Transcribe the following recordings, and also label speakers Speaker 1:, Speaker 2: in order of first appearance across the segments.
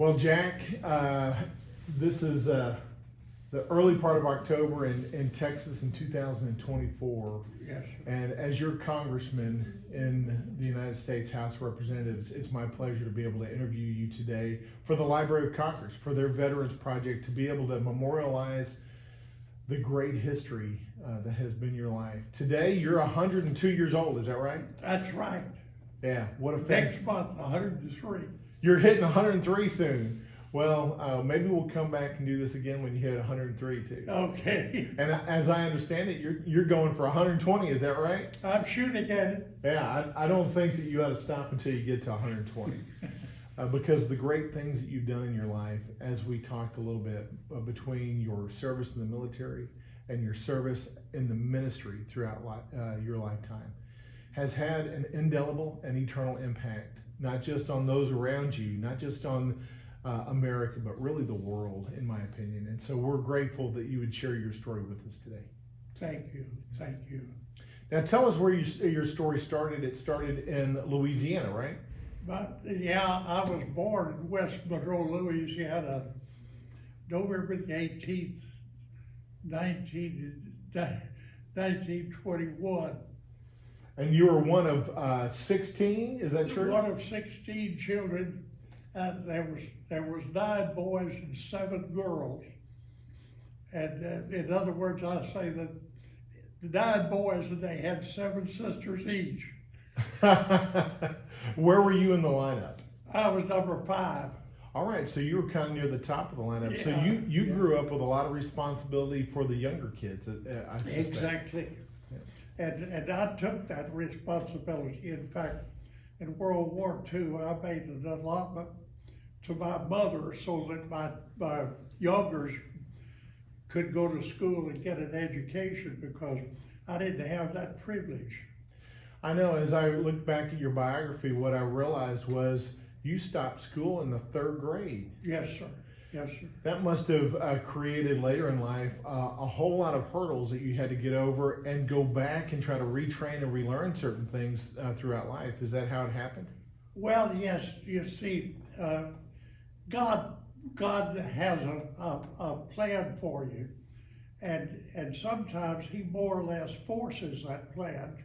Speaker 1: Well, Jack, this is the early part of October in Texas in 2024.
Speaker 2: Yes.
Speaker 1: And as your congressman in the United States House of Representatives, it's my pleasure to be able to interview you today for the Library of Congress, for their Veterans Project, to be able to memorialize the great history that has been your life. Today, you're 102 years old, is that right?
Speaker 2: That's right.
Speaker 1: Yeah, what a
Speaker 2: Next month, 103.
Speaker 1: You're hitting 103 soon. Well, maybe we'll come back and do this again when you hit 103 too.
Speaker 2: Okay.
Speaker 1: And as I understand it, you're going for 120. Is that right?
Speaker 2: I'm shooting at it.
Speaker 1: Yeah, I don't think that you ought to stop until you get to 120, because the great things that you've done in your life, as we talked a little bit between your service in the military and your service in the ministry throughout your lifetime, has had an indelible and eternal impact, not just on those around you, not just on America, but really the world, in my opinion. And so we're grateful that you would share your story with us today.
Speaker 2: Thank you. Thank you.
Speaker 1: Now tell us where your story started. It started in Louisiana, right?
Speaker 2: But yeah, I was born in West Monroe, Louisiana, November the 18th, 1921.
Speaker 1: And you were one of 16, is that true?
Speaker 2: One of 16 children. There was 9 boys and 7 girls. And in other words, I say that the 9 boys, and they had 7 sisters each.
Speaker 1: Where were you in the lineup?
Speaker 2: I was number 5.
Speaker 1: All right, so you were kind of near the top of the lineup.
Speaker 2: Yeah,
Speaker 1: so you grew up with a lot of responsibility for the younger kids, I suspect.
Speaker 2: Exactly. Yeah. And I took that responsibility. In fact, in World War II, I made an allotment to my mother so that my youngers could go to school and get an education, because I didn't have that privilege.
Speaker 1: I know, as I look back at your biography, what I realized was you stopped school in the 3rd grade.
Speaker 2: Yes, sir. Yes, sir.
Speaker 1: That must have created later in life a whole lot of hurdles that you had to get over and go back and try to retrain and relearn certain things throughout life. Is that how it happened?
Speaker 2: Well, yes. You see, God has a plan for you, and sometimes He more or less forces that plan.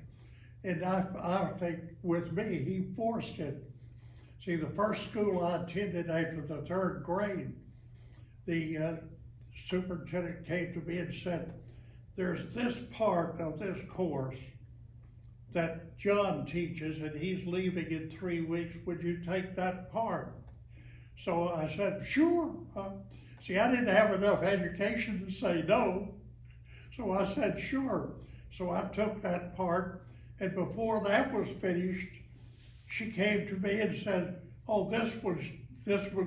Speaker 2: And I think with me, He forced it. See, the first school I attended after the 3rd grade, the superintendent came to me and said, "There's this part of this course that John teaches, and he's leaving in 3 weeks. Would you take that part?" So I said, "Sure." See, I didn't have enough education to say no. So I said, "Sure." So I took that part, and before that was finished, she came to me and said, "Oh, this one's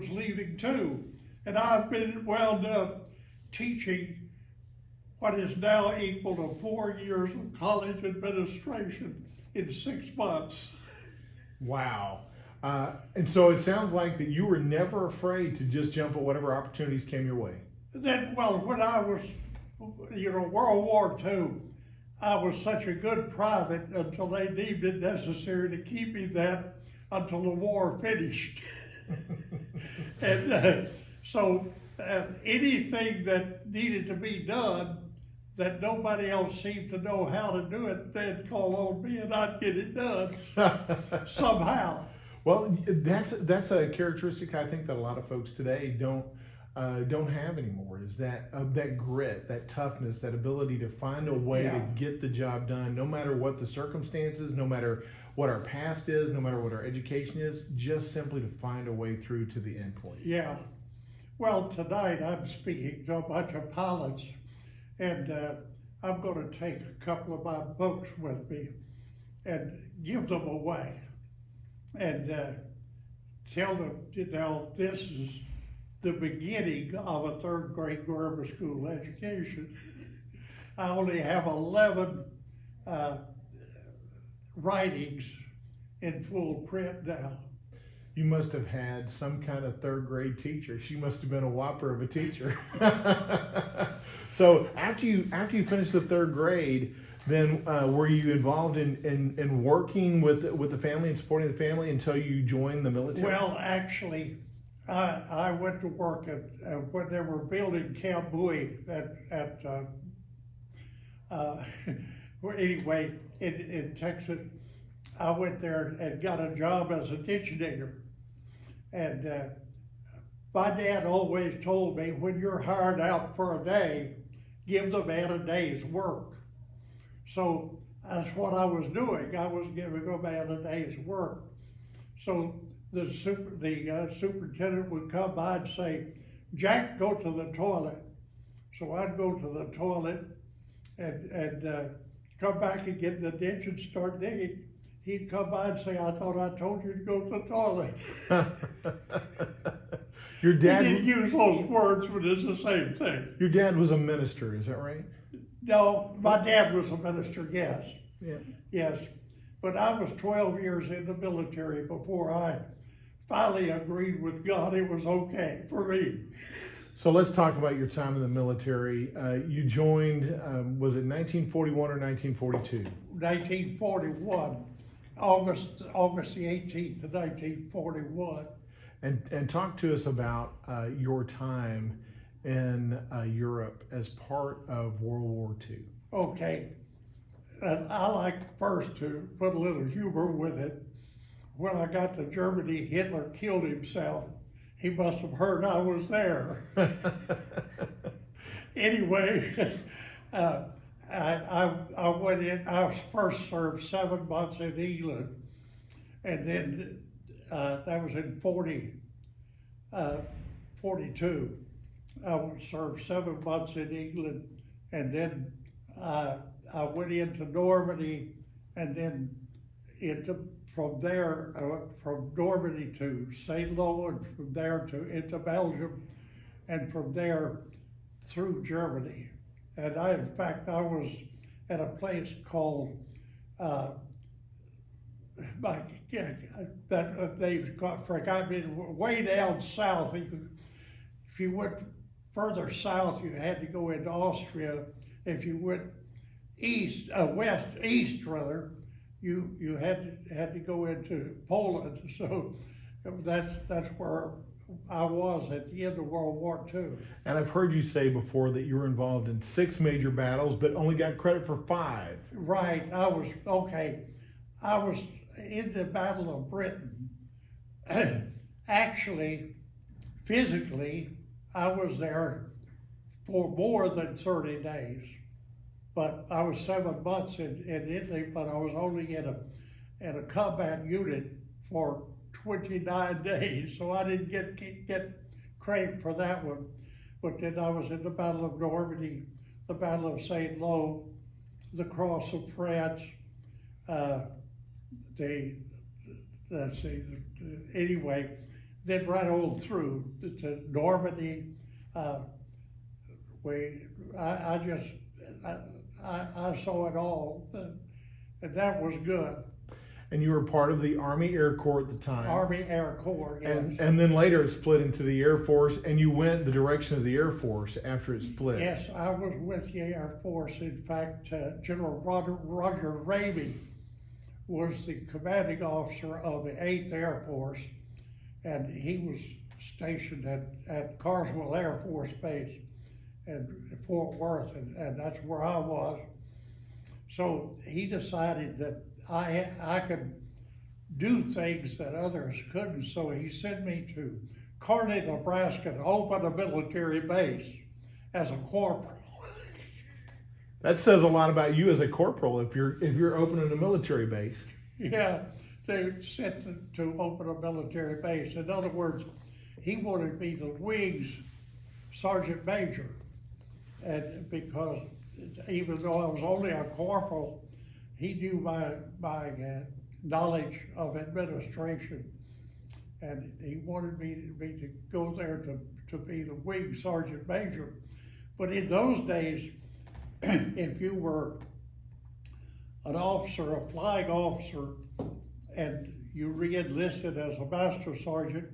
Speaker 2: leaving too." And I've been wound up teaching what is now equal to 4 years of college administration in 6 months.
Speaker 1: Wow. And so it sounds like that you were never afraid to just jump at whatever opportunities came your way.
Speaker 2: Then, well, when I was, World War II, I was such a good private until they deemed it necessary to keep me that until the war finished. And so anything that needed to be done that nobody else seemed to know how to do it, they'd call on me and I'd get it done somehow.
Speaker 1: Well, that's a characteristic I think that a lot of folks today don't have anymore, is that grit, that toughness, that ability to find a way to get the job done, no matter what the circumstances, no matter what our past is, no matter what our education is, just simply to find a way through to the end point.
Speaker 2: Yeah. Well, tonight I'm speaking to a bunch of pilots, and I'm going to take a couple of my books with me and give them away and tell them, this is the beginning of a 3rd grade grammar school education. I only have 11 writings in full print now.
Speaker 1: You must have had some kind of 3rd grade teacher. She must have been a whopper of a teacher. So after you finished the 3rd grade, then were you involved in working with the family and supporting the family until you joined the military?
Speaker 2: Well, actually, I went to work when they were building Camp Bowie well, anyway, in Texas. I went there and got a job as a ditch digger. And my dad always told me, when you're hired out for a day, give the man a day's work. So that's what I was doing. I was giving a man a day's work. So the superintendent would come by and say, Jack, go to the toilet. So I'd go to the toilet and come back and get in the ditch and start digging. He'd come by and say, I thought I told you to go to the toilet.
Speaker 1: Your dad
Speaker 2: He didn't use those words, but it's the same thing.
Speaker 1: Your dad was a minister, is that right?
Speaker 2: No, my dad was a minister, yes.
Speaker 1: Yeah.
Speaker 2: Yes. But I was 12 years in the military before I finally agreed with God it was okay for me.
Speaker 1: So let's talk about your time in the military. You joined, was it 1941 or 1942?
Speaker 2: 1941, August the 18th of 1941.
Speaker 1: And talk to us about your time in Europe as part of World War II.
Speaker 2: Okay. And I like first to put a little humor with it. When I got to Germany, Hitler killed himself. He must have heard I was there. Anyway, I went in. I was first served 7 months in England, and then that was in 42. I was served 7 months in England, and then I went into Normandy, and then from there, from Normandy to St. Lo, and from there into Belgium, and from there through Germany. And in fact, I was at a place called, that name's forgot me, way down south. If you went further south, you had to go into Austria. If you went east rather, you had to go into Poland. So that's where I was at the end of World War II.
Speaker 1: And I've heard you say before that you were involved in 6 major battles, but only got credit for 5.
Speaker 2: Right, I was in the Battle of Britain. Actually, physically, I was there for more than 30 days. But I was 7 months in Italy, but I was only in a combat unit for 29 days, so I didn't get credit for that one. But then I was in the Battle of Normandy, the Battle of St. Lo, the Cross of France, anyway, then right on through to Normandy. I saw it all, and that was good.
Speaker 1: And you were part of the Army Air Corps at the time.
Speaker 2: Army Air Corps, yes.
Speaker 1: And then later it split into the Air Force, and you went the direction of the Air Force after it split.
Speaker 2: Yes, I was with the Air Force. In fact, General Roger Ramey was the commanding officer of the 8th Air Force, and he was stationed at Carswell Air Force Base in Fort Worth, and that's where I was. So he decided that I could do things that others couldn't, so he sent me to Kearney, Nebraska to open a military base as a corporal.
Speaker 1: That says a lot about you as a corporal if you're opening a military base.
Speaker 2: Yeah, they sent to open a military base. In other words, he wanted me the wings sergeant major, and because even though I was only a corporal, he knew my knowledge of administration, and he wanted me to go there to be the wing sergeant major. But in those days, if you were an officer, a flying officer, and you re-enlisted as a master sergeant,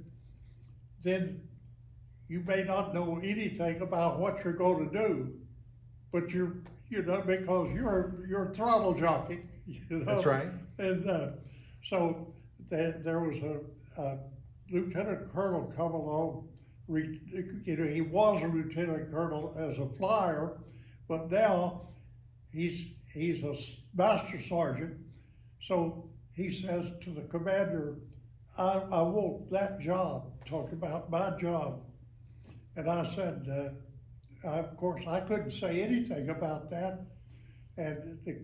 Speaker 2: then you may not know anything about what you're going to do, but because you're a throttle jockey,
Speaker 1: That's right.
Speaker 2: And so there was lieutenant colonel come along. He was a lieutenant colonel as a flyer, but now he's a master sergeant. So he says to the commander, I want that job, talking about my job. And I said, of course, I couldn't say anything about that. And the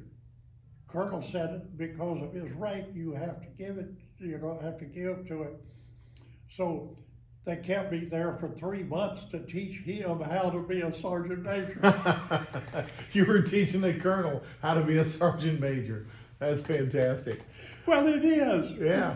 Speaker 2: colonel said it, because of his rank, you have to give it, have to give to it. So they kept me there for 3 months to teach him how to be a sergeant major.
Speaker 1: You were teaching a colonel how to be a sergeant major. That's fantastic.
Speaker 2: Well, it is.
Speaker 1: Yeah.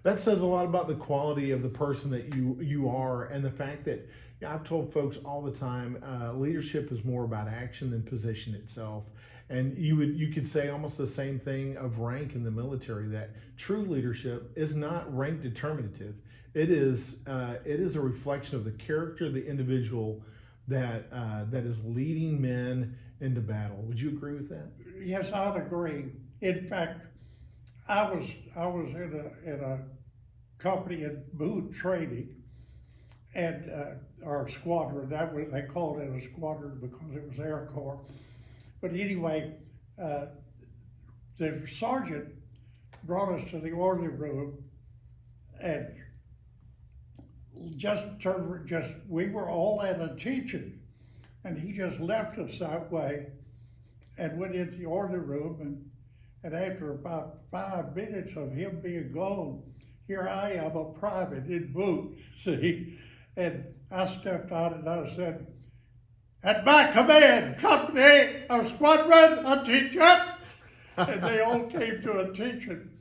Speaker 1: That says a lot about the quality of the person that you are, and the fact that I've told folks all the time, leadership is more about action than position itself. And you could say almost the same thing of rank in the military, that true leadership is not rank determinative. It is a reflection of the character of the individual that is leading men into battle. Would you agree with that?
Speaker 2: Yes, I'd agree. In fact, I was in a company in boot training, and our squadron. They called it a squadron because it was Air Corps. But anyway, the sergeant brought us to the orderly room, and we were all at attention, and he just left us that way, and went into the orderly room, and after about 5 minutes of him being gone, here I am, a private in boot, see, and I stepped out and I said, "At my command, company of squadron, attention!" And they all came to attention.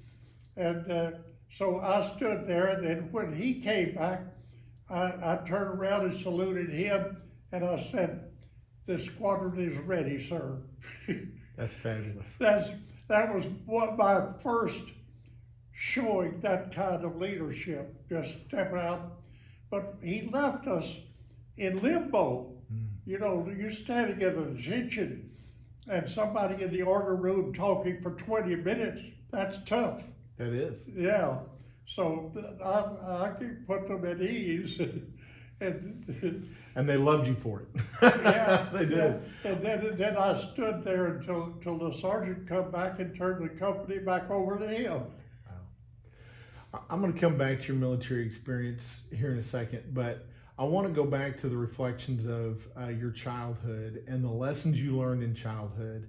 Speaker 2: And so I stood there, and then when he came back, I turned around and saluted him, and I said, "The squadron is ready, sir."
Speaker 1: That's fabulous.
Speaker 2: That was my first showing that kind of leadership, just stepping out. But he left us in limbo. You're standing at attention, and somebody in the order room talking for 20 minutes, that's tough.
Speaker 1: That is.
Speaker 2: Yeah. So I can put them at ease.
Speaker 1: And they loved you for it.
Speaker 2: Yeah,
Speaker 1: they did.
Speaker 2: Yeah. And then I stood there until the sergeant come back and turned the company back over to him.
Speaker 1: Wow. I'm going to come back to your military experience here in a second, but I want to go back to the reflections of your childhood and the lessons you learned in childhood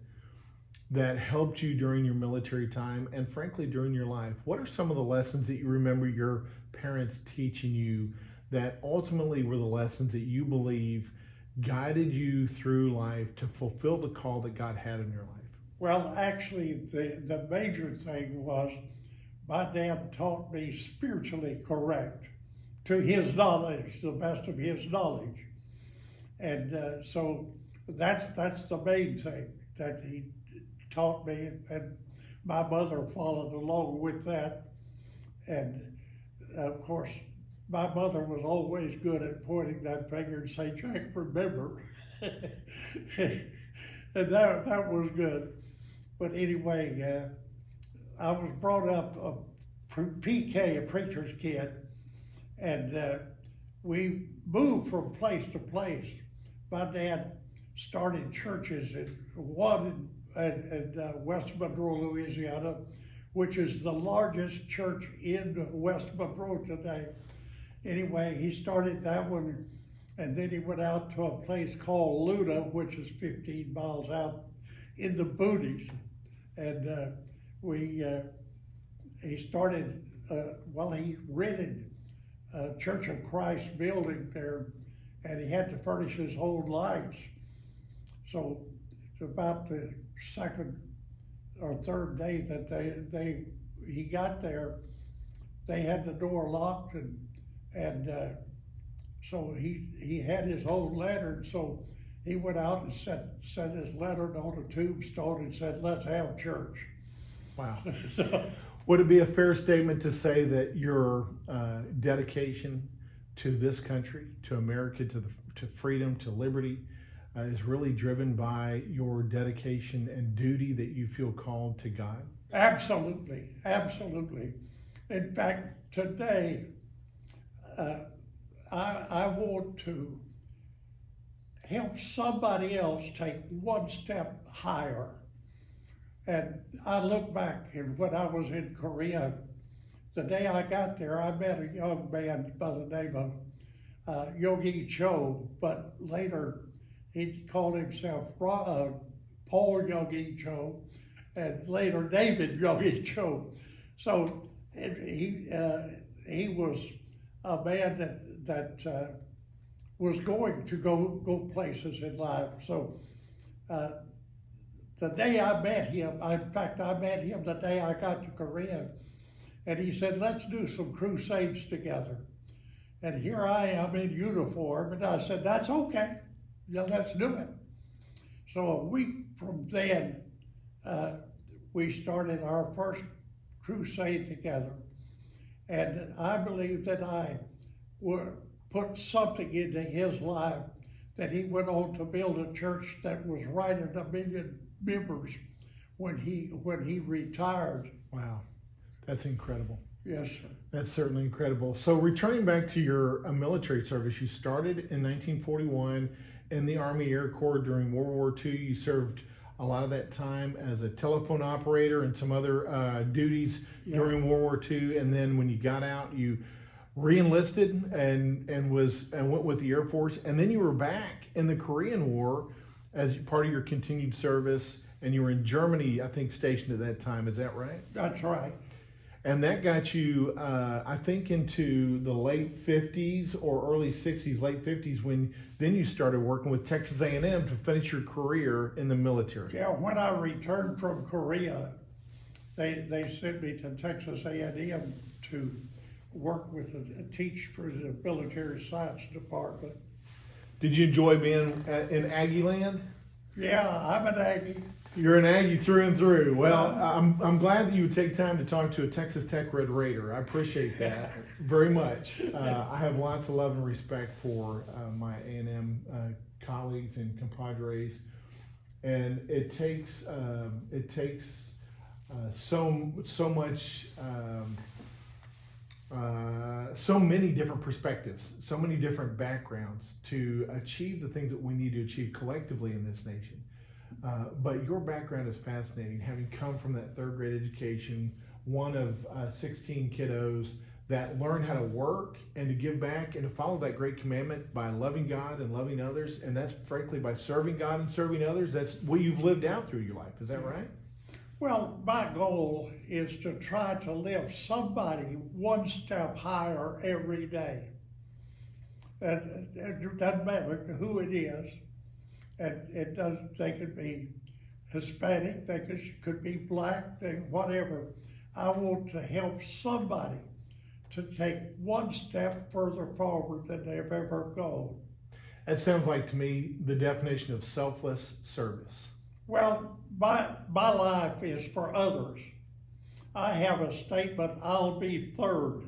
Speaker 1: that helped you during your military time and frankly during your life. What are some of the lessons that you remember your parents teaching you that ultimately were the lessons that you believe guided you through life to fulfill the call that God had in your life?
Speaker 2: Well, actually, the major thing was my dad taught me spiritually correct to his knowledge, the best of his knowledge. And so that's the main thing that he taught me, and my mother followed along with that. And of course, my mother was always good at pointing that finger and saying, "Jack, remember." And that was good. But anyway, I was brought up a PK, a preacher's kid, and we moved from place to place. My dad started churches in West Monroe, Louisiana, which is the largest church in West Monroe today. Anyway, he started that one, and then he went out to a place called Luna, which is 15 miles out in the boonies. And he started, he rented a Church of Christ building there, and he had to furnish his own lights. So about the second or third day that he got there, they had the door locked, and so he had his own lantern. So he went out and set his lantern on a tombstone and said, "Let's have church."
Speaker 1: Wow.
Speaker 2: So,
Speaker 1: would it be a fair statement to say that your dedication to this country, to America, to freedom, to liberty, is really driven by your dedication and duty that you feel called to God?
Speaker 2: Absolutely, absolutely. In fact, today I want to help somebody else take one step higher. And I look back, and when I was in Korea, the day I got there, I met a young man by the name of Yogi Cho, but later he called himself Paul Yogi Cho, and later David Yogi Cho. So he was a man that was going to go places in life. So the day I met him, in fact, I met him the day I got to Korea, and he said, let's do some crusades together. And here I am in uniform, and I said, that's okay, yeah, let's do it. So a week from then, we started our first crusade together. And I believe that I would put something into his life that he went on to build a church that was right at 1 million members when he retired.
Speaker 1: Wow, that's incredible.
Speaker 2: Yes, sir.
Speaker 1: That's certainly incredible. So returning back to your military service, you started in 1941 in the Army Air Corps during World War II. You served a lot of that time as a telephone operator and some other duties during World War II. And then when you got out, you re-enlisted and went with the Air Force. And then you were back in the Korean War as part of your continued service. And you were in Germany, I think, stationed at that time. Is that right?
Speaker 2: That's right.
Speaker 1: And that got you, I think, into the late 50s or early 60s, late 50s, when then you started working with Texas A&M to finish your career in the military.
Speaker 2: Yeah, when I returned from Korea, they sent me to Texas A&M to work with teach for the military science department.
Speaker 1: Did you enjoy being in Aggie land?
Speaker 2: Yeah, I'm an Aggie.
Speaker 1: You're an Aggie through and through. Well, I'm glad that you would take time to talk to a Texas Tech Red Raider. I appreciate that very much. I have lots of love and respect for my A&M colleagues and compadres, and it takes so much. So many different perspectives, so many different backgrounds to achieve the things that we need to achieve collectively in this nation. But your background is fascinating, having come from that third grade education, one of 16 kiddos that learn how to work and to give back and to follow that great commandment by loving God and loving others. And that's frankly by serving God and serving others. That's what you've lived out through your life. Is that right?
Speaker 2: Well, my goal is to try to lift somebody one step higher every day. And it doesn't matter who it is. And they could be Hispanic, they could be black, whatever. I want to help somebody to take one step further forward than they've ever gone.
Speaker 1: That sounds like to me the definition of selfless service.
Speaker 2: Well, my life is for others. I have a statement, I'll be third.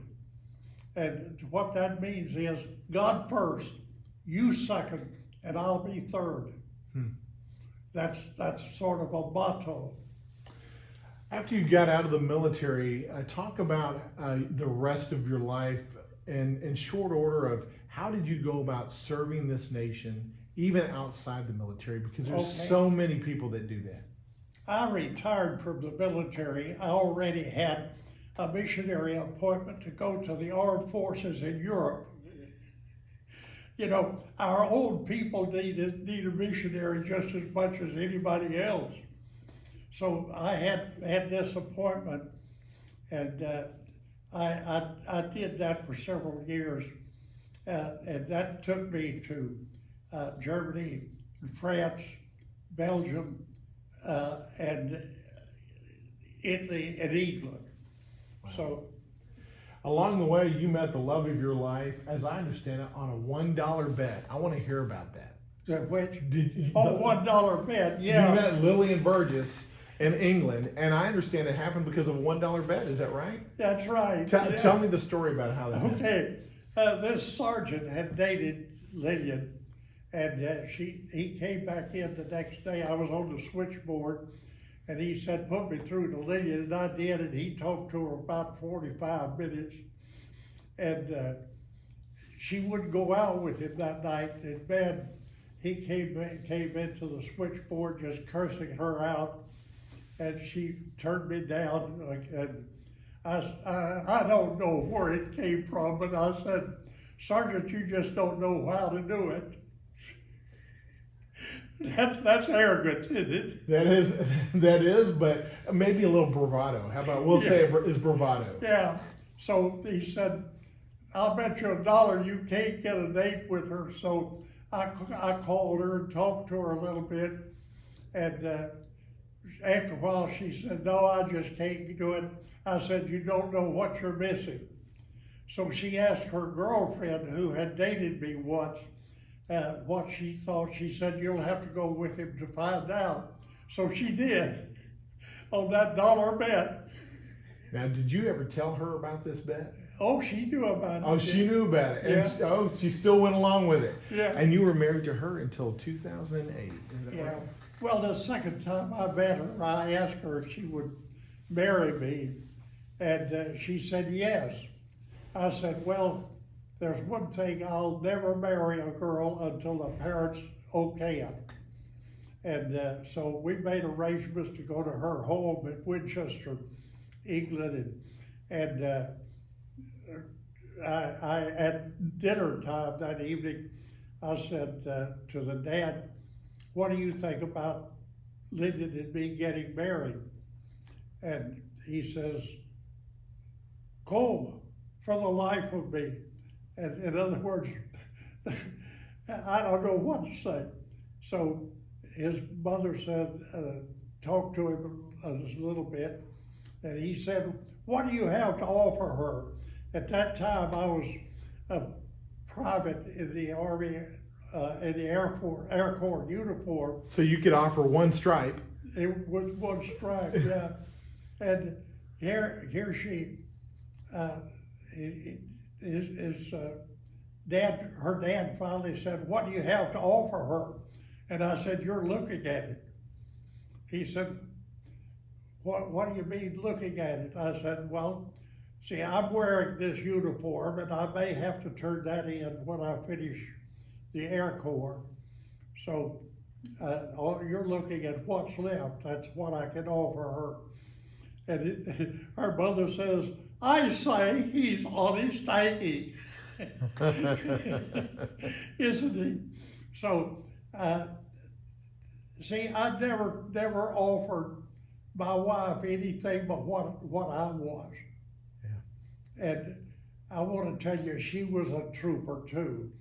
Speaker 2: And what that means is God first, you second, and I'll be third. That's sort of a motto.
Speaker 1: After you got out of the military, talk about the rest of your life in short order of how did you go about serving this nation even outside the military, because there's so many people that do that.
Speaker 2: I retired from the military. I already had a missionary appointment to go to the armed forces in Europe. You know, our own people need a missionary just as much as anybody else. So I had this appointment, and I did that for several years, and that took me to Germany, France, Belgium, and Italy and England.
Speaker 1: Wow.
Speaker 2: So
Speaker 1: along the way, you met the love of your life, as I understand it, on a $1 bet. I want to hear about that.
Speaker 2: which?
Speaker 1: Did
Speaker 2: $1 bet, yeah.
Speaker 1: You met Lillian Burgess in England, and I understand it happened because of a $1 bet. Is that right?
Speaker 2: That's right.
Speaker 1: Tell me the story about how that happened.
Speaker 2: Okay, this sergeant had dated Lillian, and he came back in the next day. I was on the switchboard, and he said, put me through to Lillian, and I did, and he talked to her about 45 minutes. And she wouldn't go out with him that night. In bed, he came into the switchboard just cursing her out, and she turned me down. And I don't know where it came from, but I said, "Sergeant, you just don't know how to do it." That's arrogant, isn't it?
Speaker 1: That is, but maybe a little bravado. How about we'll say it's bravado.
Speaker 2: Yeah. So he said, "I'll bet you $1 you can't get a date with her." So I called her and talked to her a little bit, and after a while she said, "No, I just can't do it." I said, "You don't know what you're missing." So she asked her girlfriend, who had dated me once, what she thought. She said, "You'll have to go with him to find out." So she did, on that $1 bet.
Speaker 1: Now, did you ever tell her about this bet?
Speaker 2: Oh, she knew about it.
Speaker 1: Oh, she knew about it.
Speaker 2: Yeah.
Speaker 1: And she still went along with it.
Speaker 2: Yeah.
Speaker 1: And you were married to her until 2008. Is that
Speaker 2: Yeah.
Speaker 1: right?
Speaker 2: Well, the second time I met her, I asked her if she would marry me, and she said yes. I said, "Well, there's one thing, I'll never marry a girl until the parents okay it." And so we made arrangements to go to her home in Winchester, England, and I at dinner time that evening, I said to the dad, "What do you think about Lyndon and me getting married?" And he says, "Go for the life of me." And in other words, I don't know what to say. So his mother said, talked to him a little bit, and he said, "What do you have to offer her?" At that time, I was a private in the Army, in the Air Corps uniform.
Speaker 1: So you could offer one stripe.
Speaker 2: It was one stripe, yeah. And here she, his dad, her dad finally said, "What do you have to offer her?" And I said, "You're looking at it." He said, What do you mean looking at it?" I said, "Well, see, I'm wearing this uniform, and I may have to turn that in when I finish the Air Corps. So you're looking at what's left. That's what I can offer her." And her mother says, "I say he's honest, ain't he?" Isn't he? So, see, I never offered my wife anything but what I was.
Speaker 1: Yeah.
Speaker 2: And I want to tell you, she was a trooper too.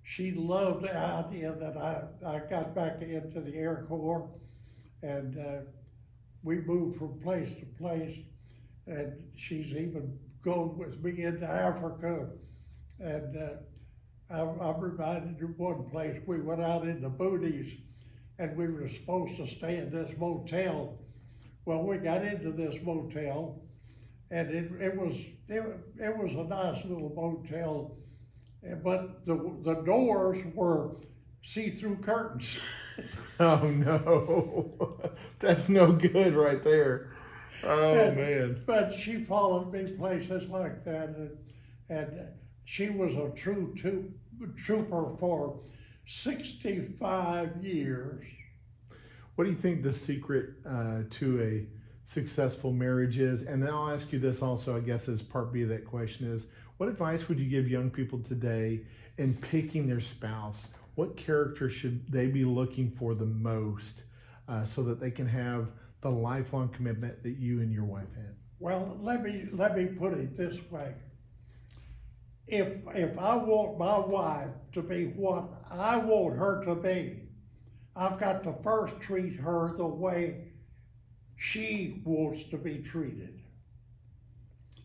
Speaker 2: She loved the idea that I got back into the Air Corps, and we moved from place to place, and she's even gone with me into Africa. And I'm reminded of one place, we went out in the boonies, and we were supposed to stay in this motel. Well, we got into this motel, and it was a nice little motel, but the doors were see-through curtains.
Speaker 1: Oh no, that's no good right there. Oh man.
Speaker 2: But she followed me places like that, and she was a true trooper for 65 years.
Speaker 1: What do you think the secret to a successful marriage is? And then I'll ask you this also, I guess, as part B of that question is, what advice would you give young people today in picking their spouse? What character should they be looking for the most so that they can have the lifelong commitment that you and your wife had?
Speaker 2: Well, let me put it this way. If I want my wife to be what I want her to be, I've got to first treat her the way she wants to be treated.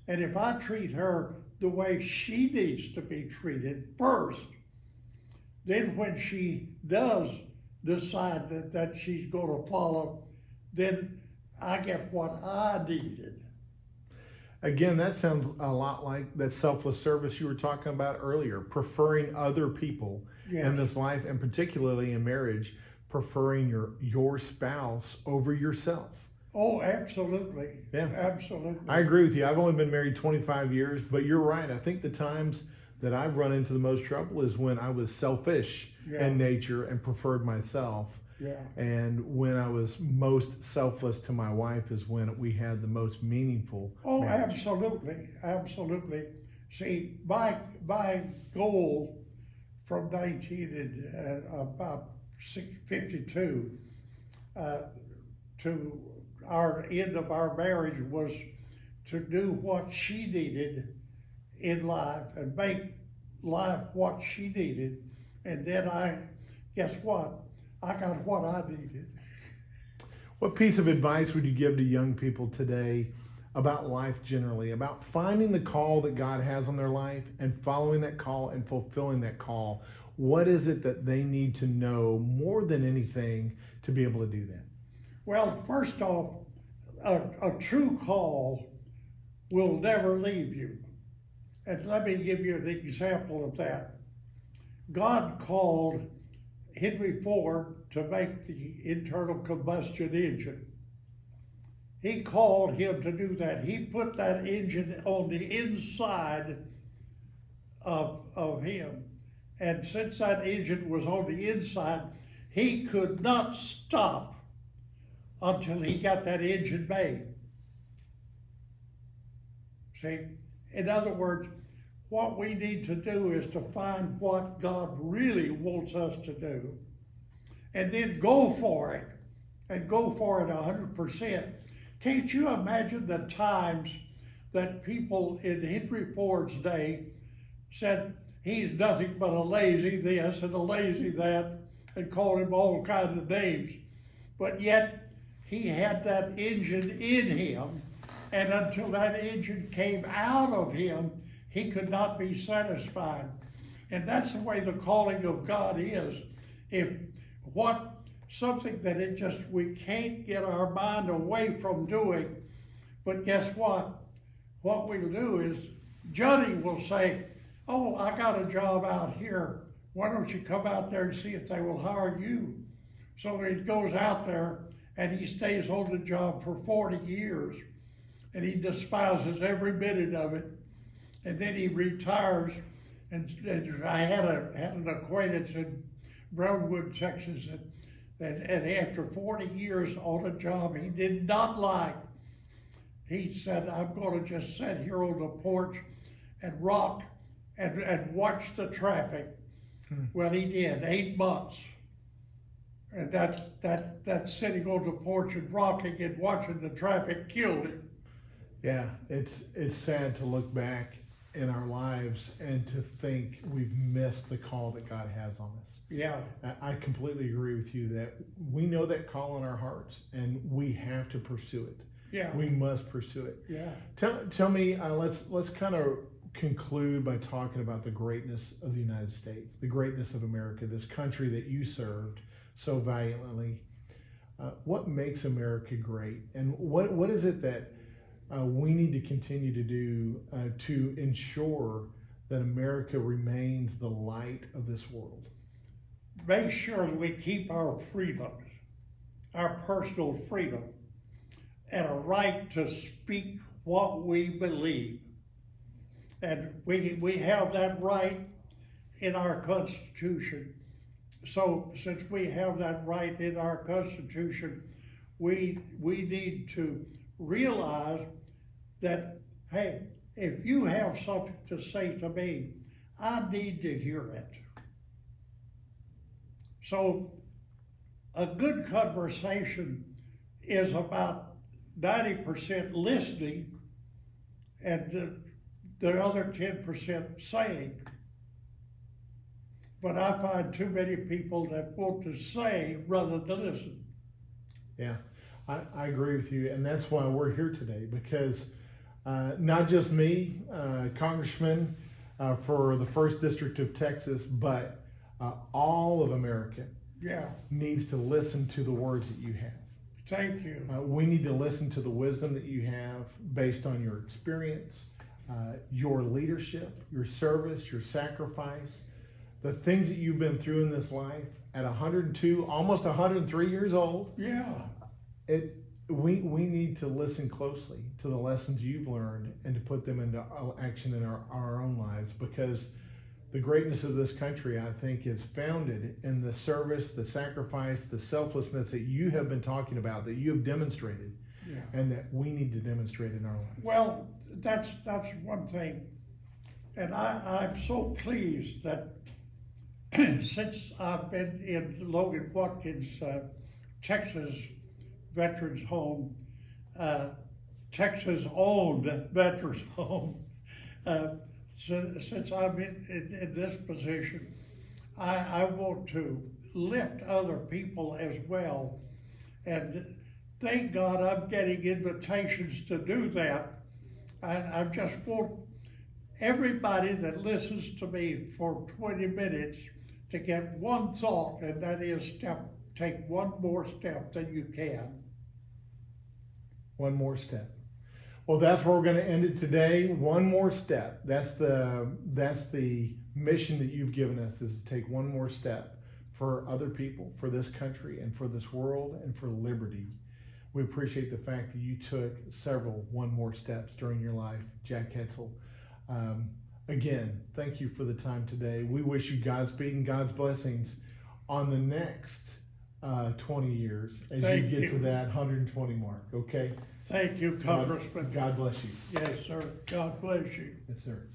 Speaker 2: And if I treat her the way she needs to be treated first, then when she does decide that she's going to follow, then I get what I needed.
Speaker 1: Again, that sounds a lot like that selfless service you were talking about earlier, preferring other people in this life, and particularly in marriage, preferring your spouse over yourself.
Speaker 2: Oh, absolutely.
Speaker 1: Yeah.
Speaker 2: Absolutely.
Speaker 1: I agree with you. I've only been married 25 years, but you're right. I think the times that I've run into the most trouble is when I was selfish
Speaker 2: Yeah.
Speaker 1: in nature and preferred myself.
Speaker 2: Yeah.
Speaker 1: And when I was most selfless to my wife is when we had the most meaningful
Speaker 2: Oh,
Speaker 1: marriage.
Speaker 2: absolutely, absolutely. See, my goal from 52 to our end of our marriage was to do what she needed in life and make life what she needed. And then guess what? I got what I needed.
Speaker 1: What piece of advice would you give to young people today about life generally, about finding the call that God has on their life and following that call and fulfilling that call? What is it that they need to know more than anything to be able to do that?
Speaker 2: Well, first off, a true call will never leave you. And let me give you an example of that. God called Henry Ford to make the internal combustion engine. He called him to do that. He put that engine on the inside of him. And since that engine was on the inside, he could not stop until he got that engine made. See, in other words, what we need to do is to find what God really wants us to do, and then go for it, and go for it 100%. Can't you imagine the times that people in Henry Ford's day said he's nothing but a lazy this and a lazy that, and called him all kinds of names, but yet he had that engine in him, and until that engine came out of him, he could not be satisfied. And that's the way the calling of God is. If something that we can't get our mind away from doing, but guess what? What we'll do is, Johnny will say, oh, I got a job out here. Why don't you come out there and see if they will hire you? So he goes out there and he stays on the job for 40 years. And he despises every minute of it. And then he retires. And I had an acquaintance in Brownwood, Texas, and after 40 years on a job he did not like, he said, I'm going to just sit here on the porch and rock and watch the traffic. Well, he did 8 months. And that sitting on the porch and rocking and watching the traffic killed him.
Speaker 1: Yeah, it's sad to look back in our lives and to think we've missed the call that God has on us.
Speaker 2: Yeah.
Speaker 1: I completely agree with you that we know that call in our hearts and we have to pursue it.
Speaker 2: Yeah.
Speaker 1: We must pursue it.
Speaker 2: Yeah.
Speaker 1: Tell me, let's kind of conclude by talking about the greatness of the United States, the greatness of America, this country that you served so valiantly. What makes America great, and what is it that we need to continue to do to ensure that America remains the light of this world?
Speaker 2: Make sure that we keep our freedoms, our personal freedom, and a right to speak what we believe. And we have that right in our Constitution. So since we have that right in our Constitution, we need to realize that, hey, if you have something to say to me, I need to hear it. So a good conversation is about 90% listening and the other 10% saying. But I find too many people that want to say rather than listen.
Speaker 1: Yeah, I agree with you, and that's why we're here today, because not just me, Congressman for the 1st District of Texas, but all of America needs to listen to the words that you have.
Speaker 2: Thank you.
Speaker 1: We need to listen to the wisdom that you have based on your experience, your leadership, your service, your sacrifice, the things that you've been through in this life at 102, almost 103 years old.
Speaker 2: Yeah.
Speaker 1: We need to listen closely to the lessons you've learned and to put them into action in our own lives, because The greatness of this country, I think, is founded in the service, the sacrifice, the selflessness that you have been talking about, that you have demonstrated,
Speaker 2: Yeah.
Speaker 1: and that we need to demonstrate in our lives.
Speaker 2: Well, that's one thing. And I'm so pleased that since I've been in Logan Watkins, Texas Veterans Home, Texas-owned Veterans Home, since I'm in this position, I want to lift other people as well. And thank God I'm getting invitations to do that. I just want everybody that listens to me for 20 minutes to get one thought, and that is take one more step than you can.
Speaker 1: One more step. Well, that's where we're going to end it today. One more step. That's the mission that you've given us, is to take one more step for other people, for this country, and for this world, and for liberty. We appreciate the fact that you took several one more steps during your life, Jack Hetzel. Again, thank you for the time today. We wish you Godspeed and God's blessings on the next 20 years as you get to that 120 mark, okay?
Speaker 2: Thank you, Congressman.
Speaker 1: God bless you.
Speaker 2: Yes, sir. God bless you.
Speaker 1: Yes, sir.